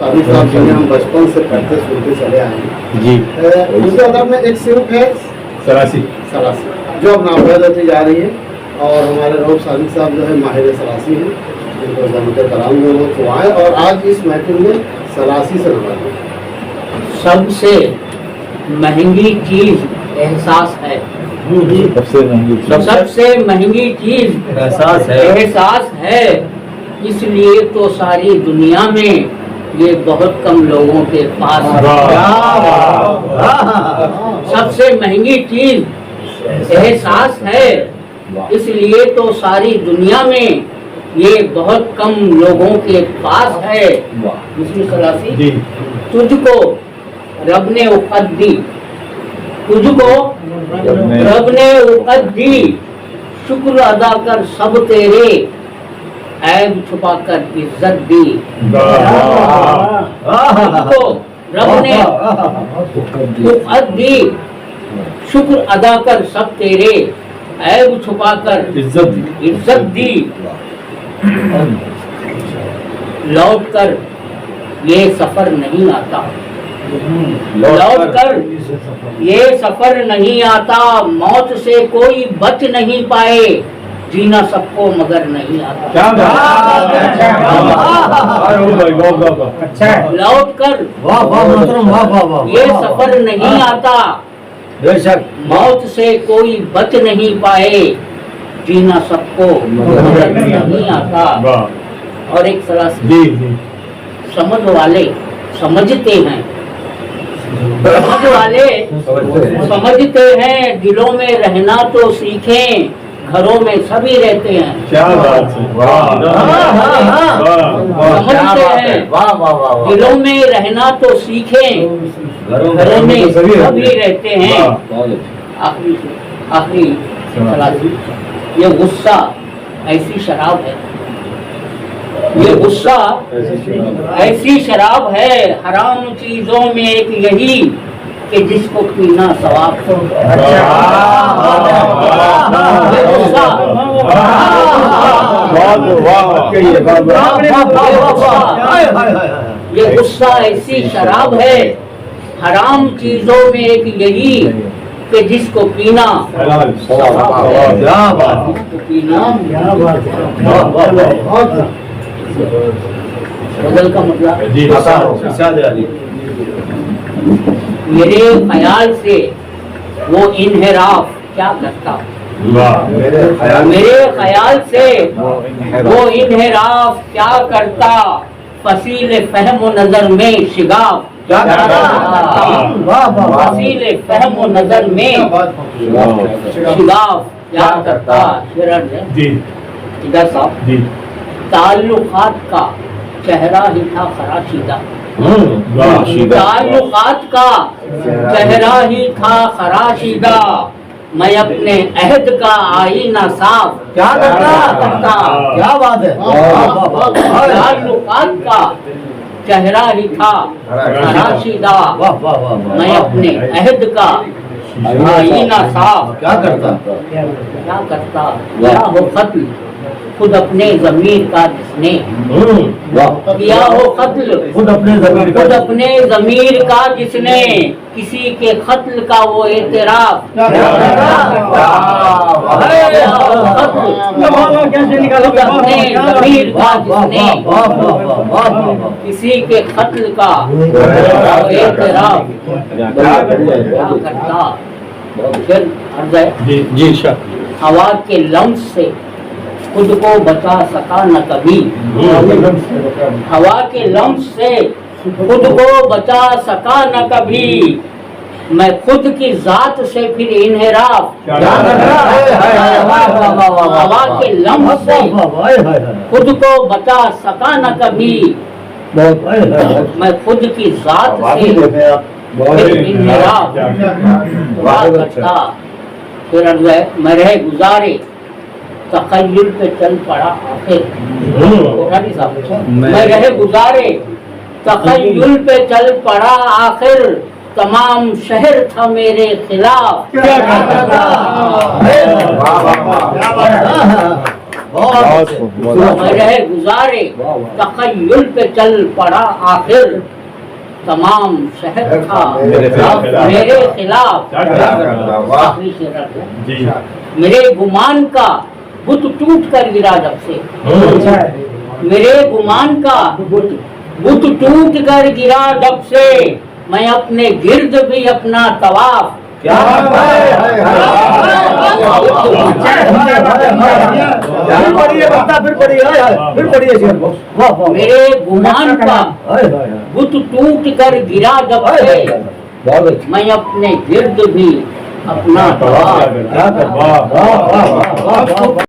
साबित साहब से हम बचपन से पढ़ते सुनते चले आए हैं जी। दूसरे अदब में एक सिर्फ है सरासी जो अब नापैद होती जा रही है, और हमारे रऊफ साबित साहब जो है माहिर सरासी हैं, जिनको जमते कराम जो तो आए और आज इस महफिल में सरासी से नवाजे। सबसे महंगी चीज एहसास है। सबसे महंगी चीज एहसास है। इसलिए तो सारी दुनिया में ये बहुत कम लोगों के पास सबसे महंगी चीज एहसास है। इसलिए तो सारी दुनिया में ये बहुत कम लोगों के पास है। सलासी तुझको रब ने औक़त दी, तुझको रब ने औक़त दी, शुक्र अदा कर सब तेरे, ऐब छुपा कर इज्जत दी। तुझको रब ने औक़त दी, शुक्र अदा कर सब तेरे, ऐब छुपा कर इज्जत दी। लौट कर ये सफर नहीं आता, लौट कर ये सफर नहीं आता, मौत से कोई बच नहीं पाए, जीना सबको मगर नहीं आता। लौट कर ये सफर नहीं आता, बेशक मौत से कोई बच नहीं पाए, जीना सबको मगर नहीं आता। और एक सलासी समझ वाले समझते हैं, समझ वाले समझते हैं, दिलों में रहना तो सीखें, घरों में सभी रहते हैं। क्या बात है, समझते हैं, दिलों में रहना तो सीखें, घरों में सभी रहते हैं। आखिरी सलासी, ये गुस्सा ऐसी शराब है, ये गुस्सा ऐसी शराब है, हराम चीजों में एक यही कि जिसको पीना सवाब। ये गुस्सा ऐसी शराब है, हराम चीजों में एक यही कि जिसको पीना बदल का मतलब मेरे ख्याल से वो इन्हिराफ क्या करता, मेरे ख्याल से वो इन्हिराफ क्या करता, फसील फहम नजर में शिगाफ क्या करता, फसील फहम नजर में शिगाफ क्या करता। इधर साहब ताल्लुकात का चेहरा ही था खराशीदा, ताल्लुकात का चेहरा ही था खराशीदा, मैं अपने अहद का आईना साफ क्या करता। क्या बात है, ताल्लुकात का चेहरा ही था खराशीदा, मैं अपने अहद का आईना साफ क्या करता। क्या हो कत्ल खुद अपने ज़मीर का जिसने किया हो, कत्ल खुद अपने ज़मीर का जिसने, किसी के कत्ल का वो एतराफ खुद अपने ज़मीर का जिसने, किसी के कत्ल का एतराफ क्या करता। फिर अर्ज़ है, हवा के लम्स से खुद को बचा सका न कभी, हवा के लम्स से खुद को बचा सका न कभी, मैं खुद की जात से फिर इन्हिराफ हवा के लम्स से खुद को बचा सका न कभी, मैं खुद की जात से फिर इन्हिराफ करता। फिर अर्ज़ है, मैं रह गुजारे तखय्युल पे चल पड़ा आखिर, मैं रह गुजारे तखय्युल पे चल पड़ा आखिर, तमाम शहर था मेरे खिलाफ میں رہ گزارے تخیل پہ چل پڑا آخر تمام شہر تھا میرے خلاف آخری شعر ہے۔ میرے گمان کا بت ٹوٹ کر گرا جب سے، میرے گمان کا بت ٹوٹ کر گرا جب سے، میں اپنے گرد بھی اپنا طواف میرے گمان کا بت ٹوٹ کر گرا جب سے، میں اپنے گرد بھی اپنا طواف